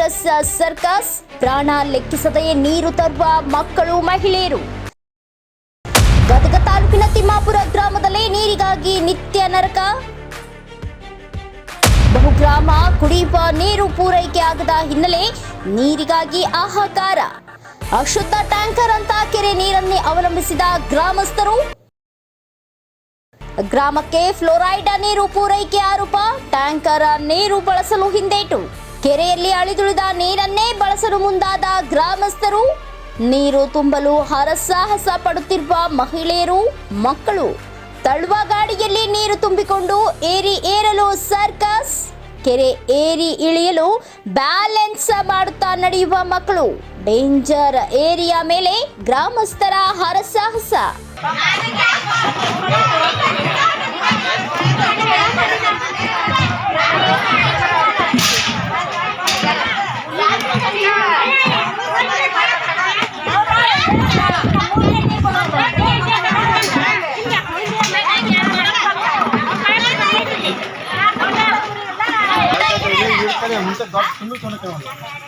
Bogus circus, ಪ್ರಾಣ ಲೆಕ್ಕಿಸದೆ ನೀರು ತರುವ ಮಕ್ಕಳು ಮಹಿಳೆಯರು. ಗದಗ ತಾಲೂಕಿನ ತಿಮ್ಮಾಪುರ ಗ್ರಾಮದಲ್ಲಿ ನೀರಿಗಾಗಿ ನಿತ್ಯ ನರಕ. ಬಹುಗ್ರಾಮ ಕುಡಿಯುವ ನೀರು ಪೂರೈಕೆ ಆಗದ ಹಿನ್ನೆಲೆ ನೀರಿಗಾಗಿ ಹಾಹಾಕಾರ. ಅಶುದ್ಧ ಟ್ಯಾಂಕರ್ ಅಂತ ಕೆರೆ ನೀರನ್ನೇ ಅವಲಂಬಿಸಿದ ಗ್ರಾಮಸ್ಥರು. ಗ್ರಾಮಕ್ಕೆ ಫ್ಲೋರೈಡ್ ನೀರು ಪೂರೈಕೆ ಆರೋಪ. ಟ್ಯಾಂಕರ್ ನೀರು ಬಳಸಲು ಹಿಂದೇಟು. ಕೆರೆಯಲ್ಲಿ ಅಳಿದುಳಿದ ನೀರನ್ನೇ ಬಳಸಲು ಮುಂದಾದ ಗ್ರಾಮಸ್ಥರು. ನೀರು ತುಂಬಲು ಹರಸಾಹಸ ಪಡುತ್ತಿರುವ ಮಹಿಳೆಯರು, ಮಕ್ಕಳು. ತಳ್ಳುವ ಗಾಡಿಯಲ್ಲಿ ನೀರು ತುಂಬಿಕೊಂಡು ಏರಲು ಸರ್ಕಸ್. ಕೆರೆ ಏರಿ ಇಳಿಯಲು ಬ್ಯಾಲೆನ್ಸ್ ಮಾಡುತ್ತಾ ನಡೆಯುವ ಮಕ್ಕಳು. ಡೇಂಜರ್ ಏರಿಯಾ ಮೇಲೆ ಗ್ರಾಮಸ್ಥರ ಹರಸಾಹಸ. ಮುಂಚೆ